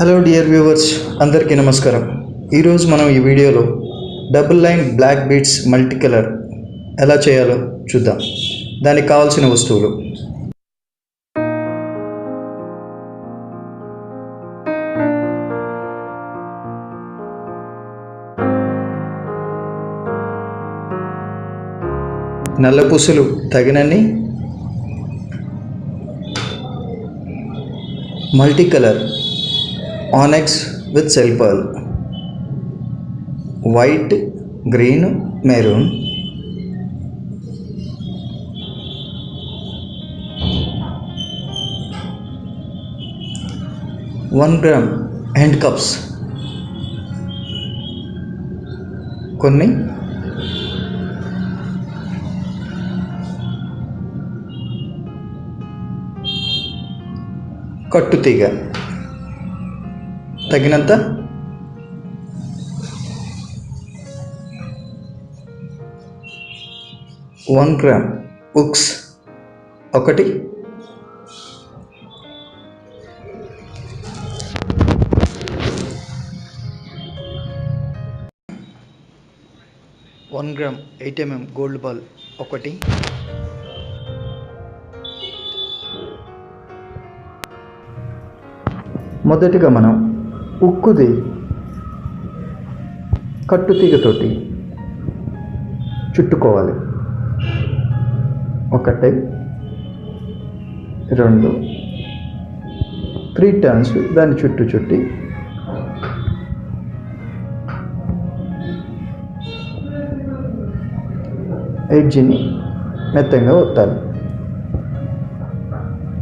Hello dear viewers, అందరికీ నమస్కారం. ఈరోజు మనం ఈ వీడియోలో double line black beads multi colour ఎలా చేయాలో చూద్దాం. దానికి కావాల్సిన వస్తువులు: నల్ల పూసలు తగినన్ని, multi colour onyx with cell pearl, white, green, maroon, one gram hand cups, కొన్ని కట్టుతీగ తగినంత, 1 గ్రామ్ ఉక్స్ ఒకటి, 1 గ్రామ్ 8 mm గోల్డ్ బాల్ ఒకటి, మొదటిగా మనం ఉక్కుది కట్టుతీగతోటి చుట్టుకోవాలి. 1 2 3 టర్న్స్ దాన్ని చుట్టి ఎడ్జిని మెత్తంగా ఒత్తాలి.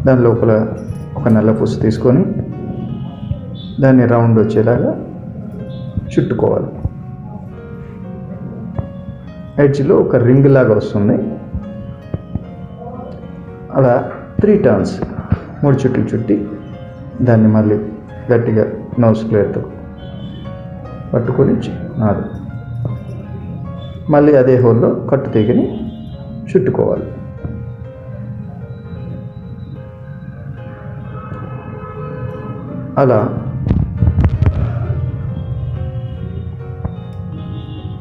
దాని లోపల ఒక నల్ల పూస తీసుకొని దాన్ని రౌండ్ వచ్చేలాగా చుట్టుకోవాలి. ఎడ్జ్లో ఒక రింగ్ లాగా వస్తుంది. అలా 3 టర్న్స్ 3 చుట్లు చుట్టి దాన్ని మళ్ళీ గట్టిగా నోస్ ప్లేట్తో పట్టుకొని మళ్ళీ అదే హోల్లో కట్టు తీగని చుట్టుకోవాలి. అలా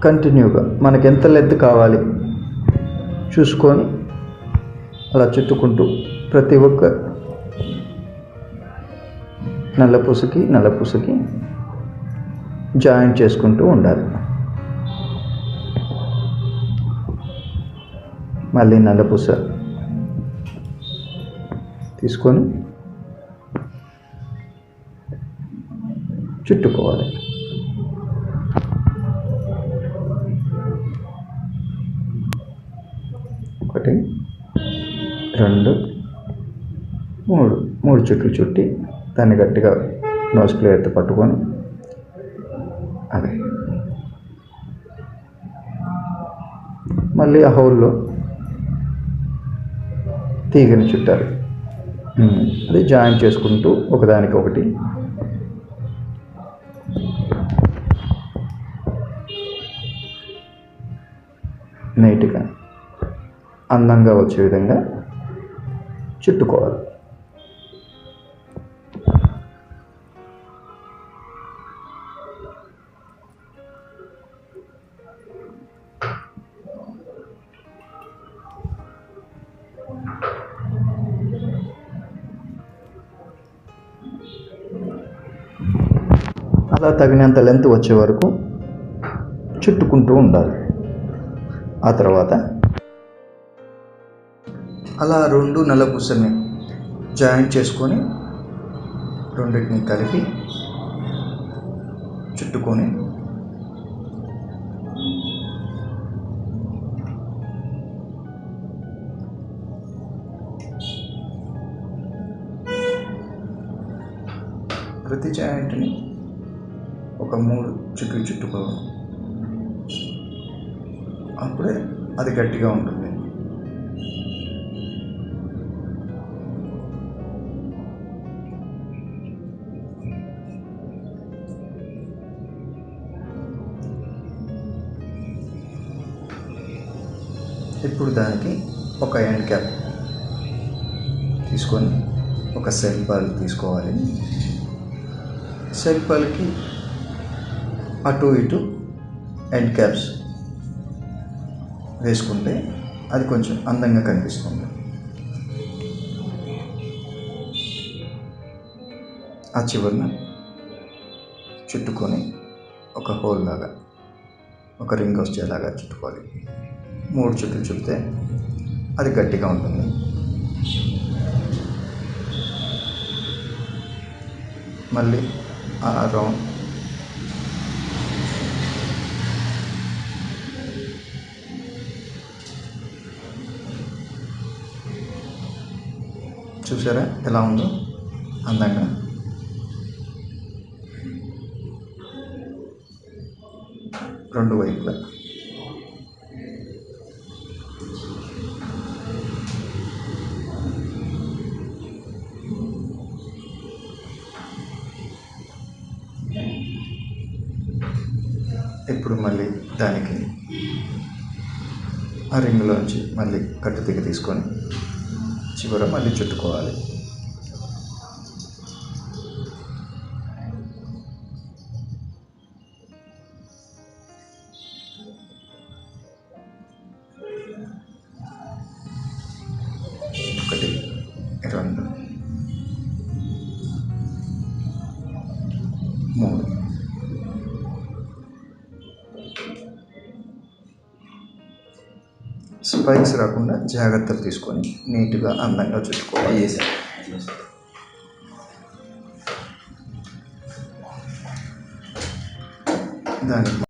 కంటిన్యూగా మనకి ఎంత లెంత్ కావాలి చూసుకొని అలా చుట్టుకుంటూ ప్రతి ఒక్క నల్లపూసకి జాయింట్ చేసుకుంటూ ఉండాలి. మళ్ళీ నల్లపూస తీసుకొని చుట్టుకోవాలి. ఒకటి, 2, 3 చుట్లు చుట్టి దాన్ని గట్టిగా నోస్ ప్లేయర్తో పట్టుకొని అదే మళ్ళీ ఆ హోల్లో తీగని చుట్టాలి. అది జాయింట్ చేసుకుంటూ ఒకదానికొకటి నీట్గా అందంగా వచ్చే విధంగా చుట్టుకోవాలి. అలా తగినంత లెంత్ వచ్చే వరకు చుట్టుకుంటూ ఉండాలి. ఆ తర్వాత అలా 2 నల్ల పూసల్ని జాయింట్ చేసుకొని రెండింటిని కలిపి చుట్టుకొని ప్రతి జాయింట్ని ఒక 3 చుట్లు చుట్టుకోవాలి. అప్పుడే అది గట్టిగా ఉంటుంది. ఇప్పుడు దానికి ఒక ఎండ్ క్యాప్ తీసుకొని ఒక సెల్ బాల్ తీసుకోవాలి. సరిపాలకి అటు ఇటు ఎండ్ క్యాప్స్ వేసుకుంటే అది కొంచెం అందంగా కనిపిస్తుంది. ఆ చివరన చుట్టుకొని ఒక హోల్ లాగా, ఒక రింగ్ వచ్చేలాగా చుట్టుకోవాలి. 3 చుట్లు చుడితే అది గట్టిగా ఉంటుంది. మళ్ళీ ఆ రౌండ్ చూసారా ఎలా ఉందో అందంగా. రెండు వైపులా ఇప్పుడు మళ్ళీ దానికి ఆ రింగులోంచి మళ్ళీ కట్టు దిగి తీసుకొని చివర మళ్ళీ చుట్టుకోవాలి. ఒకటి, 2, 3. స్పైక్స్ రాకుండా జాగ్రత్తలు తీసుకొని నీట్గా అందంగా చుట్టుకోవాలి. దానికి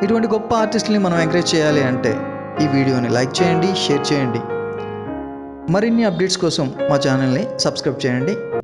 ఇటువంటి గొప్ప ఆర్టిస్టుల్ని మనం ఎంకరేజ్ చేయాలి అంటే ఈ వీడియోని లైక్ చేయండి, షేర్ చేయండి. మరిన్ని అప్డేట్స్ కోసం మా ఛానల్ని సబ్స్క్రైబ్ చేయండి.